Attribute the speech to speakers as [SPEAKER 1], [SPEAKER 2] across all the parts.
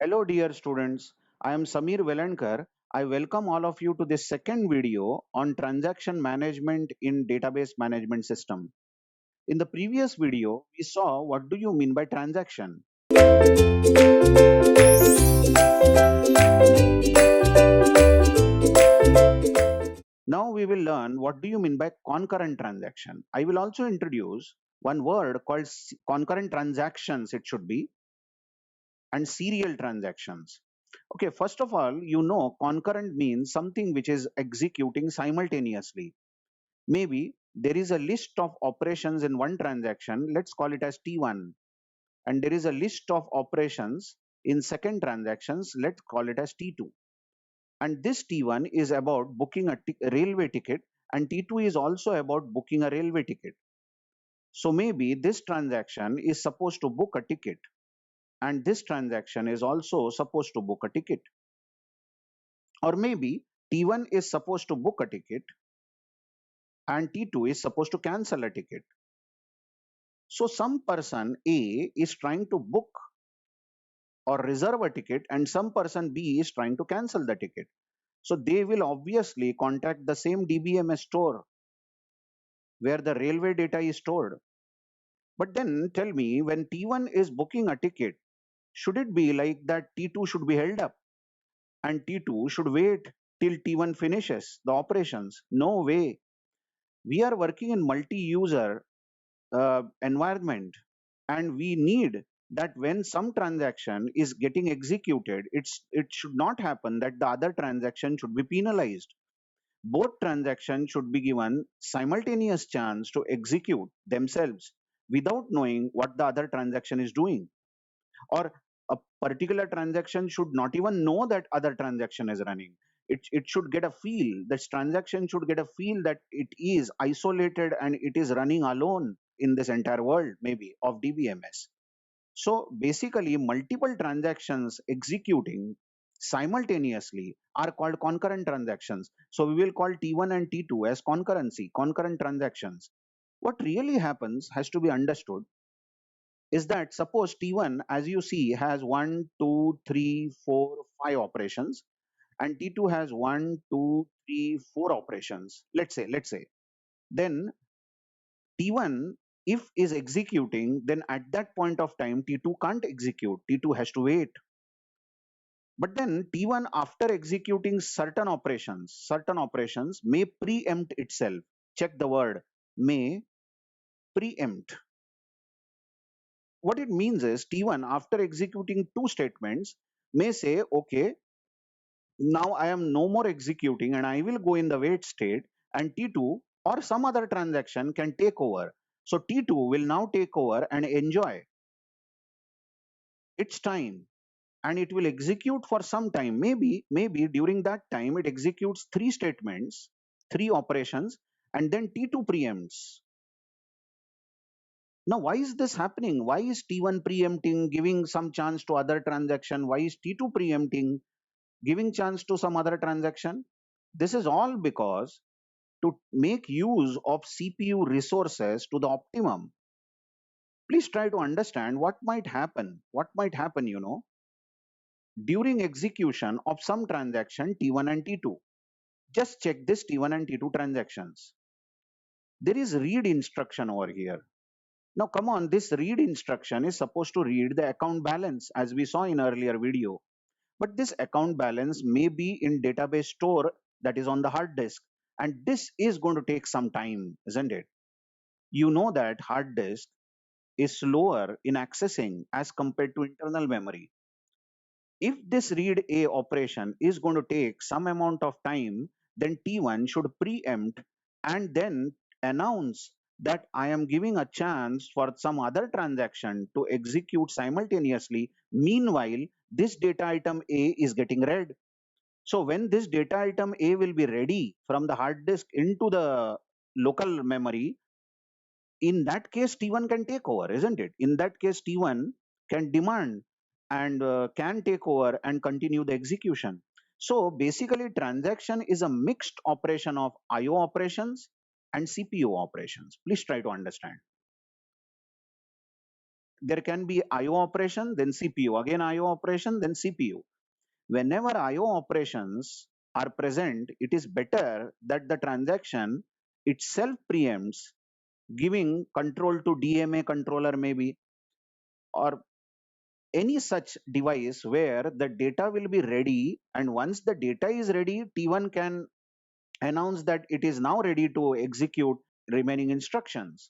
[SPEAKER 1] Hello, dear students. I am Samir Velankar. I welcome all of you to this second video on transaction management in database management system. In the previous video, we saw what do you mean by transaction. Now we will learn what do you mean by concurrent transaction. I will also introduce one word called concurrent transactions, it should be, and serial transactions. Okay, first of all, concurrent means something which is executing simultaneously. Maybe there is a list of operations in one transaction, let's call it as T1, and there is a list of operations in second transactions, let's call it as T2. And this T1 is about booking a railway ticket, and T2 is also about booking a railway ticket. So maybe this transaction is supposed to book a ticket, and this transaction is also supposed to book a ticket. Or maybe T1 is supposed to book a ticket and T2 is supposed to cancel a ticket. So some person A is trying to book or reserve a ticket and some person B is trying to cancel the ticket. So they will obviously contact the same DBMS store where the railway data is stored. But then tell me, when T1 is booking a ticket, should it be like that T2 should be held up and T2 should wait till T1 finishes the operations? No way. We are working in multi-user environment, and we need that when some transaction is getting executed, it should not happen that the other transaction should be penalized. Both transactions should be given simultaneous chance to execute themselves without knowing what the other transaction is doing, or a particular transaction should not even know that other transaction is running. It should get a feel, this transaction should get a feel that it is isolated and it is running alone in this entire world maybe of DBMS. So basically multiple transactions executing simultaneously are called concurrent transactions. So we will call T1 and T2 as concurrent transactions. What really happens has to be understood is that suppose T1, as you see, has 1, 2, 3, 4, 5 operations, and T2 has 1, 2, 3, 4 operations. Let's say, then T1, if is executing, then at that point of time, T2 can't execute. T2 has to wait. But then T1, after executing certain operations may preempt itself. Check the word may preempt. What it means is T1, after executing two statements, may say, okay, now I am no more executing and I will go in the wait state, and T2 or some other transaction can take over. So T2 will now take over and enjoy its time, and it will execute for some time. Maybe during that time it executes three statements, three operations, and then T2 preempts. Now, why is this happening? Why is T1 preempting, giving some chance to other transaction? Why is T2 preempting, giving chance to some other transaction? This is all because to make use of CPU resources to the optimum. Please try to understand what might happen. What might happen, during execution of some transaction T1 and T2. Just check this T1 and T2 transactions. There is read instruction over here. Now come on, this read instruction is supposed to read the account balance as we saw in earlier video. But this account balance may be in database store that is on the hard disk. And this is going to take some time, isn't it? You know that hard disk is slower in accessing as compared to internal memory. If this read A operation is going to take some amount of time, then T1 should preempt and then announce that I am giving a chance for some other transaction to execute simultaneously. Meanwhile, this data item A is getting read. So when this data item A will be ready from the hard disk into the local memory, in that case T1 can take over, isn't it? In that case T1 can demand and can take over and continue the execution. So basically transaction is a mixed operation of IO operations and CPU operations. Please try to understand. there can be IO operation, then CPU, again IO operation, then CPU. Whenever IO operations are present, it is better that the transaction itself preempts, giving control to DMA controller maybe, or any such device where the data will be ready, and once the data is ready, T1 can announce that it is now ready to execute remaining instructions.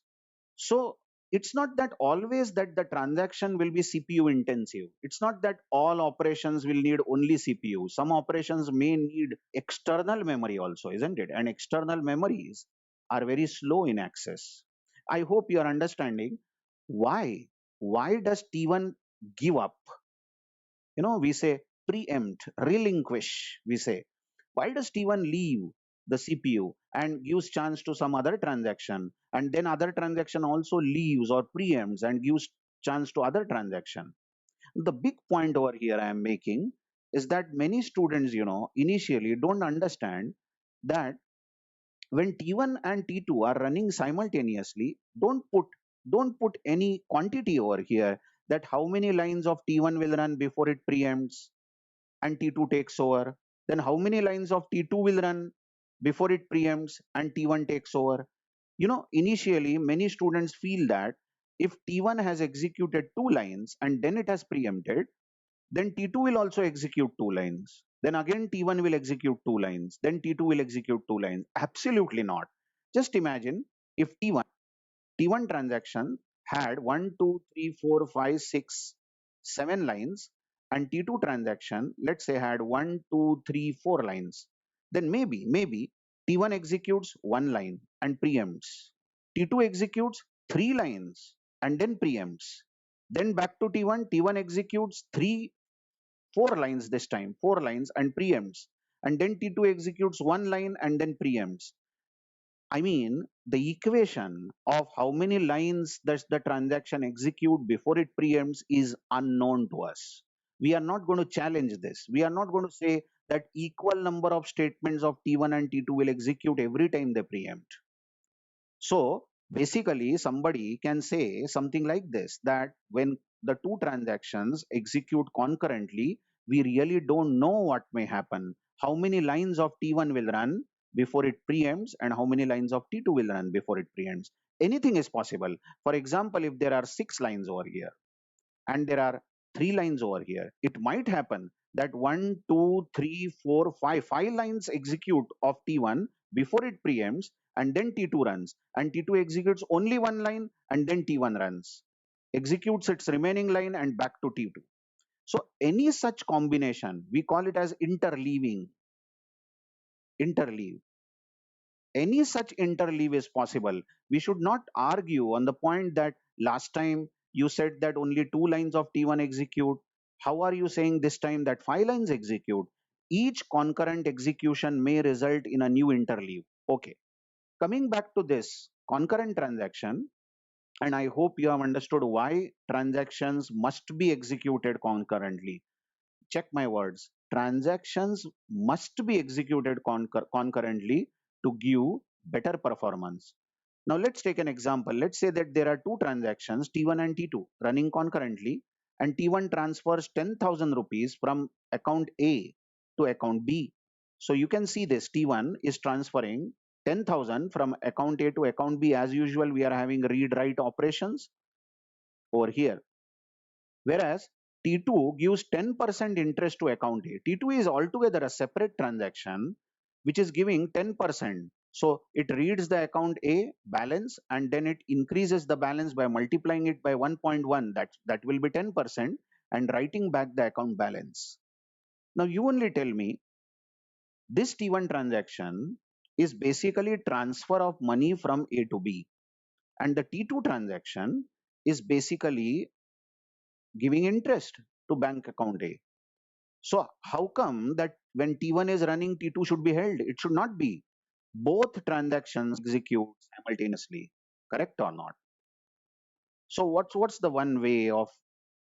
[SPEAKER 1] So it's not that always that the transaction will be CPU intensive. It's not that all operations will need only CPU. Some operations may need external memory also, isn't it? And external memories are very slow in access. I hope you are understanding why. Why does T1 give up? We say preempt, relinquish, we say. Why does T1 leave the CPU and gives chance to some other transaction, and then other transaction also leaves or preempts and gives chance to other transaction? The big point over here I am making is that many students, initially don't understand that when T1 and T2 are running simultaneously, don't put any quantity over here, that how many lines of T1 will run before it preempts and T2 takes over. Then how many lines of T2 will run before it preempts and T1 takes over? Initially, many students feel that if T1 has executed 2 lines and then it has preempted, then T2 will also execute 2 lines. Then again T1 will execute 2 lines. Then T2 will execute 2 lines. Absolutely not. Just imagine if T1 transaction had 1, 2, 3, 4, 5, 6, 7 lines, and T2 transaction, let's say, had 1, 2, 3, 4 lines. Then maybe T1 executes 1 line and preempts. T2 executes 3 lines and then preempts. Then back to T1, T1 executes 4 lines this time, 4 lines and preempts. And then T2 executes 1 line and then preempts. I mean, the equation of how many lines does the transaction execute before it preempts is unknown to us. We are not going to challenge this. We are not going to say that equal number of statements of T1 and T2 will execute every time they preempt. So basically, somebody can say something like this, that when the two transactions execute concurrently, we really don't know what may happen. How many lines of T1 will run before it preempts, and how many lines of T2 will run before it preempts? Anything is possible. For example, if there are 6 lines over here and there are 3 lines over here, it might happen that 1, 2, 3, 4, 5 lines execute of T1 before it preempts, and then T2 runs, and T2 executes only 1 line, and then T1 runs, executes its remaining line, and back to T2. So any such combination, we call it as interleaving. Interleave. Any such interleave is possible. We should not argue on the point that last time you said that only 2 lines of T1 execute. How are you saying this time that 5 lines execute? Each concurrent execution may result in a new interleave. Okay. Coming back to this concurrent transaction, and I hope you have understood why transactions must be executed concurrently. Check my words. Transactions must be executed concurrently to give better performance. Now let's take an example. Let's say that there are two transactions, T1 and T2, running concurrently, and T1 transfers 10,000 rupees from account A to account B. So you can see this, T1 is transferring 10,000 from account A to account B. As usual, we are having read-write operations over here. Whereas T2 gives 10% interest to account A. T2 is altogether a separate transaction which is giving 10%. So it reads the account A balance and then it increases the balance by multiplying it by 1.1. That will be 10% and writing back the account balance. Now you only tell me, this T1 transaction is basically transfer of money from A to B, and the T2 transaction is basically giving interest to bank account A. So how come that when T1 is running, T2 should be held? It should not be. Both transactions execute simultaneously, correct or not? So what's the one way of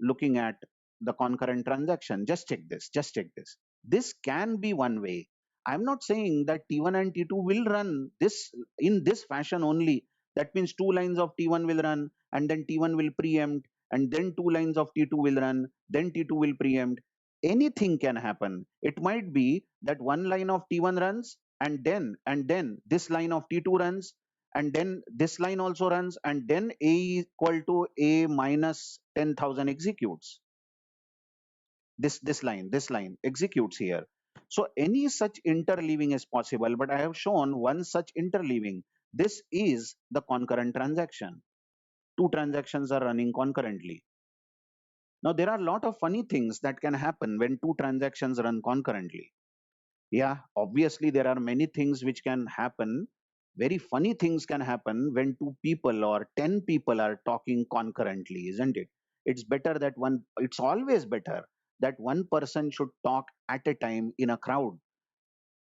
[SPEAKER 1] looking at the concurrent transaction? Just check this. Just check this. This can be one way. I'm not saying that T1 and T2 will run this in this fashion only. That means 2 lines of T1 will run and then T1 will preempt and then 2 lines of T2 will run, then T2 will preempt. Anything can happen. It might be that 1 line of T1 runs, and then this line of T2 runs, and then this line also runs, and then A equal to A minus 10,000 executes. This line executes here. So any such interleaving is possible, but I have shown one such interleaving. This is the concurrent transaction. Two transactions are running concurrently. Now there are a lot of funny things that can happen when two transactions run concurrently. Yeah, obviously there are many things which can happen. Very funny things can happen when two people or 10 people are talking concurrently, isn't it? It's always better that one person should talk at a time in a crowd.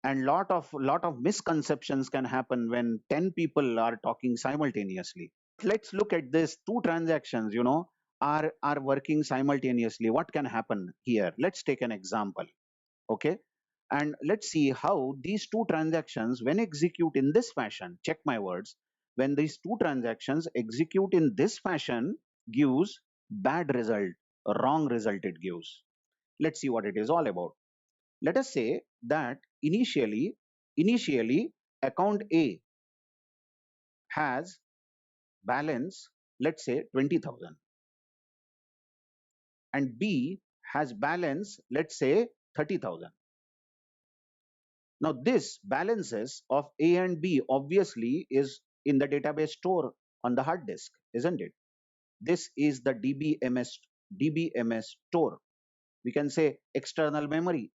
[SPEAKER 1] And lot of misconceptions can happen when 10 people are talking simultaneously. Let's look at this. Two transactions, are working simultaneously. What can happen here? Let's take an example. Okay, and let's see how these two transactions, when execute in this fashion, check my words, when these two transactions execute in this fashion, gives bad result, a wrong result it gives. Let's see what it is all about. Let us say that initially account A has balance, let's say 20,000, and B has balance, let's say 30,000. Now this balances of A and B obviously is in the database store on the hard disk, isn't it? This is the DBMS store. We can say external memory.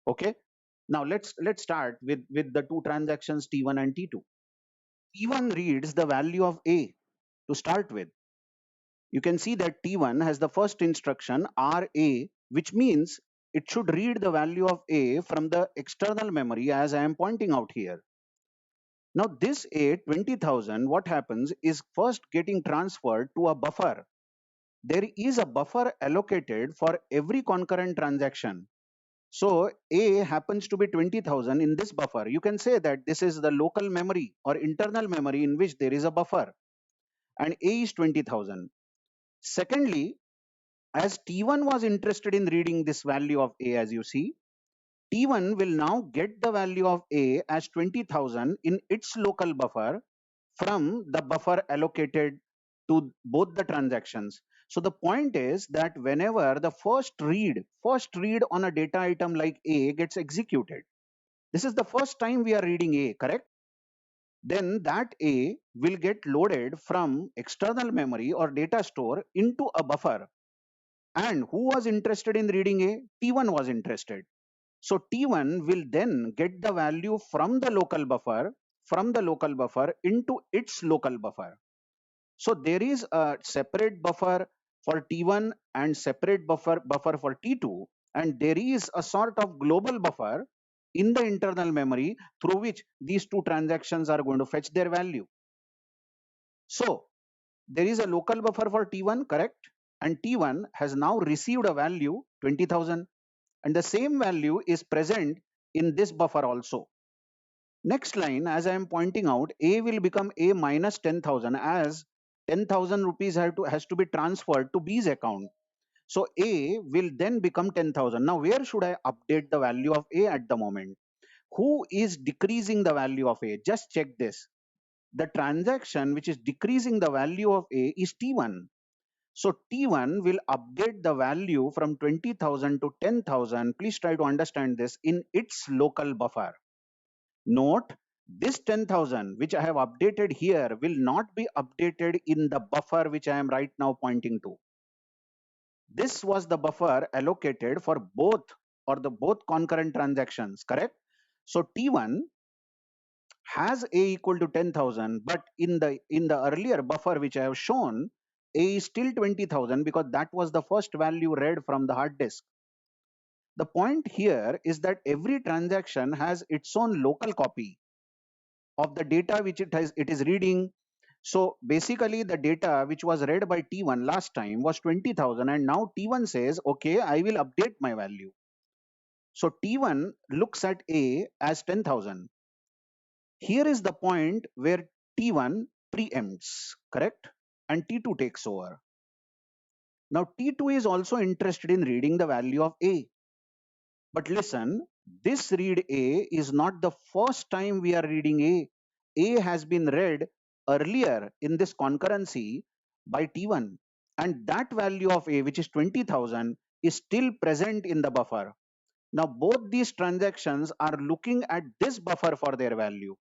[SPEAKER 1] Okay. Now let's start with the two transactions T1 and T2. T1 reads the value of A to start with. You can see that T1 has the first instruction RA, which means it should read the value of A from the external memory, as I am pointing out here. Now this A 20,000, what happens is first getting transferred to a buffer. There is a buffer allocated for every concurrent transaction. So A happens to be 20,000 in this buffer. You can say that this is the local memory or internal memory in which there is a buffer, and A is 20,000. Secondly, as T1 was interested in reading this value of A, as you see, T1 will now get the value of A as 20,000 in its local buffer from the buffer allocated to both the transactions. So the point is that whenever the first read on a data item like A gets executed, this is the first time we are reading A, correct? Then that A will get loaded from external memory or data store into a buffer. And who was interested in reading A? T1 was interested. So T1 will then get the value from the local buffer into its local buffer. So there is a separate buffer for T1 and separate buffer for T2, and there is a sort of global buffer in the internal memory through which these two transactions are going to fetch their value. So there is a local buffer for T1, correct? And T1 has now received a value 20,000, and the same value is present in this buffer also. Next line, as I am pointing out, A will become A minus 10,000, as 10,000 rupees has to be transferred to B's account. So A will then become 10,000. Now where should I update the value of A at the moment? Who is decreasing the value of A? Just check this. The transaction which is decreasing the value of A is T1. So T1 will update the value from 20,000 to 10,000. Please try to understand this in its local buffer. Note, this 10,000 which I have updated here will not be updated in the buffer which I am right now pointing to. This was the buffer allocated for both both concurrent transactions, correct? So T1 has A equal to 10,000, but in the earlier buffer which I have shown, A is still 20,000 because that was the first value read from the hard disk. The point here is that every transaction has its own local copy of the data which it is reading. So basically the data which was read by T1 last time was 20,000, and now T1 says, okay, I will update my value. So T1 looks at A as 10,000. Here is the point where T1 preempts, correct? And T2 takes over. Now T2 is also interested in reading the value of A. But listen, this read A is not the first time we are reading A. A has been read earlier in this concurrency by T1. And that value of A, which is 20,000, is still present in the buffer. Now, both these transactions are looking at this buffer for their value.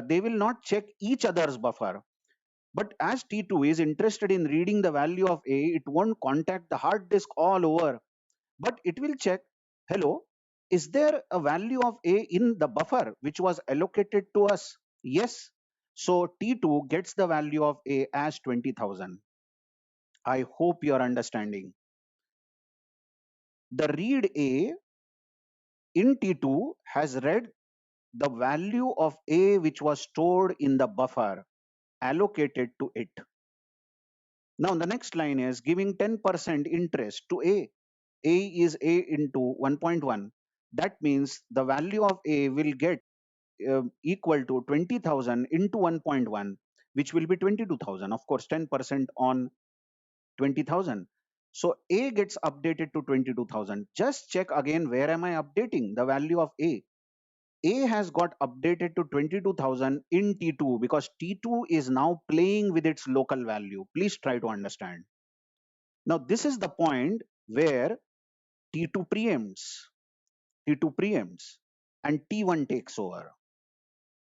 [SPEAKER 1] They will not check each other's buffer. But as T2 is interested in reading the value of A, it won't contact the hard disk all over, but it will check, hello, is there a value of A in the buffer which was allocated to us? Yes. So T2 gets the value of A as 20,000. I hope you are understanding. The read A in T2 has read the value of A which was stored in the buffer allocated to it. Now the next line is giving 10% interest to A. A is A into 1.1. That means the value of A will get equal to 20,000 into 1.1, which will be 22,000. Of course, 10% on 20,000. So A gets updated to 22,000. Just check again, where am I updating the value of A? A has got updated to 22,000 in T2 because T2 is now playing with its local value. Please try to understand. Now, this is the point where T2 preempts, T2 preempts, and T1 takes over.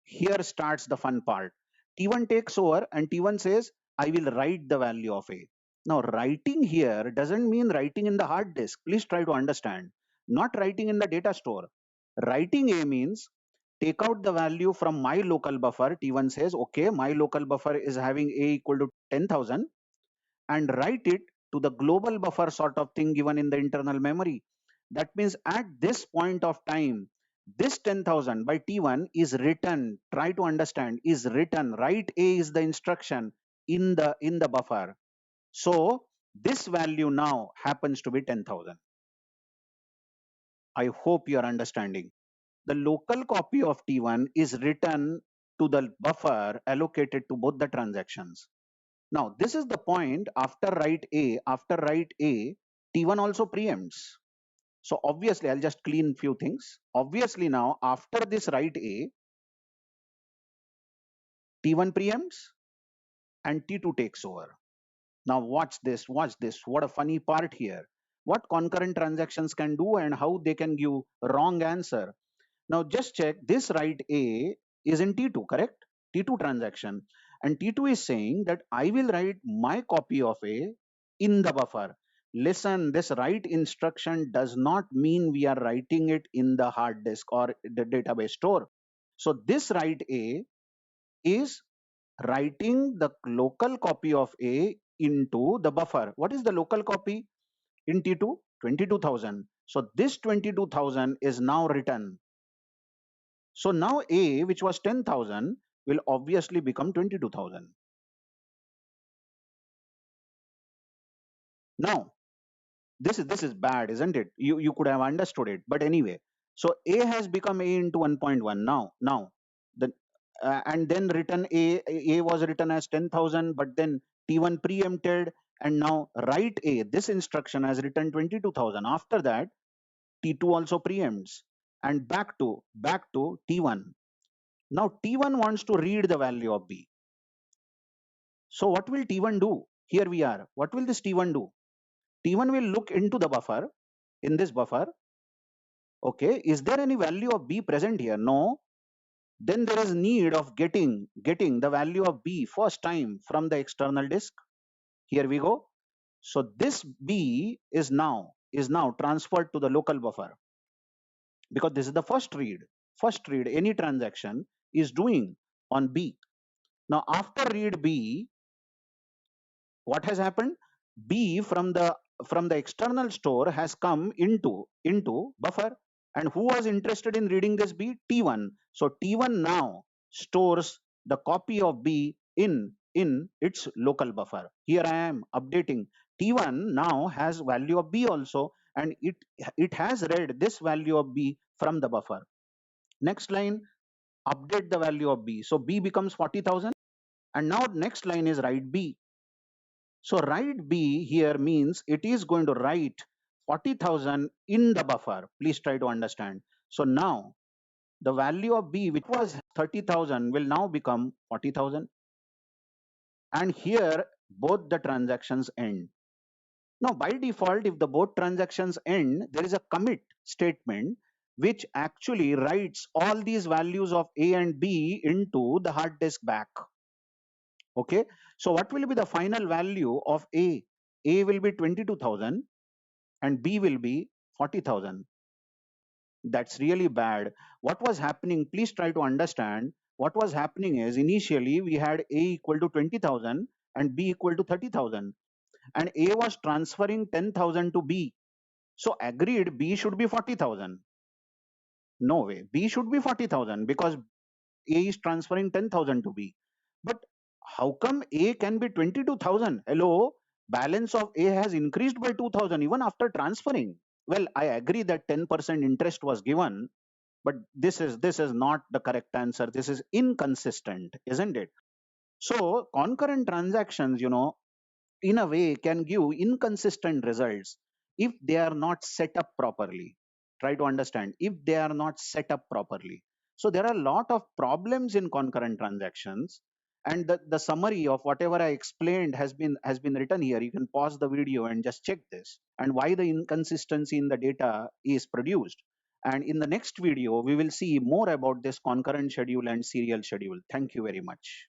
[SPEAKER 1] Here starts the fun part. T1 takes over and T1 says, I will write the value of A. Now, writing here doesn't mean writing in the hard disk. Please try to understand. Not writing in the data store. Writing A means take out the value from my local buffer. T1 says, okay, my local buffer is having A equal to 10,000, and write it to the global buffer sort of thing given in the internal memory. That means at this point of time, this 10,000 by T1 is written, try to understand, is written, write A is the instruction in the buffer. So this value now happens to be 10,000. I hope you are understanding. The local copy of T1 is written to the buffer allocated to both the transactions. Now, this is the point after write A, T1 also preempts. So obviously, I'll just clean few things. Obviously now, after this write A, T1 preempts and T2 takes over. Now watch this, what a funny part here. What concurrent transactions can do and how they can give wrong answer. Now just check, this write A is in T2, correct? T2 transaction. And T2 is saying that I will write my copy of A in the buffer. Listen, this write instruction does not mean we are writing it in the hard disk or the database store. So this write A is writing the local copy of A into the buffer. What is the local copy in T2? 22,000. So this 22,000 is now written. So now A, which was 10,000, will obviously become 22,000. Now, this is bad, isn't it? You could have understood it, but anyway. So A has become A into 1.1 now. The and then written A was written as 10,000, but then T1 preempted, and now write A. This instruction has written 22,000. After that, T2 also preempts, and back to T1. Now T1 wants to read the value of B. So what will T1 do? Here we are. What will this T1 do? T1 will look into the buffer, in this buffer. Okay, is there any value of B present here? No. Then there is need of getting the value of B first time from the external disk. Here we go. So this B is now transferred to the local buffer, because this is the first read any transaction is doing on B. Now after read B, what has happened? B from the external store has come into buffer, and who was interested in reading this B? T1. So T1 now stores the copy of B in its local buffer. Here I am updating. T1 now has value of B also, and it has read this value of B from the buffer. Next line, update the value of B. So B becomes 40,000, and now next line is write B. So write B here means it is going to write 40,000 in the buffer. Please try to understand. So now the value of B, which was 30,000, will now become 40,000. And here both the transactions end. Now, by default, if the both transactions end, there is a commit statement which actually writes all these values of A and B into the hard disk back. Okay. So what will be the final value of A? A will be 22,000 and B will be 40,000. That's really bad. What was happening? Please try to understand. What was happening is initially we had A equal to 20,000 and B equal to 30,000, and A was transferring 10,000 to B. So agreed, B should be 40,000. No way. B should be 40,000 because A is transferring 10,000 to B. But how come A can be 22,000? Hello, balance of A has increased by 2,000 even after transferring. Well, I agree that 10% interest was given, but this is not the correct answer. This is inconsistent, isn't it? So concurrent transactions, in a way can give inconsistent results if they are not set up properly. Try to understand, if they are not set up properly. So there are a lot of problems in concurrent transactions, and the summary of whatever I explained has been written here. You can pause the video and just check this and why the inconsistency in the data is produced. And in the next video we will see more about this concurrent schedule and serial schedule. Thank you very much.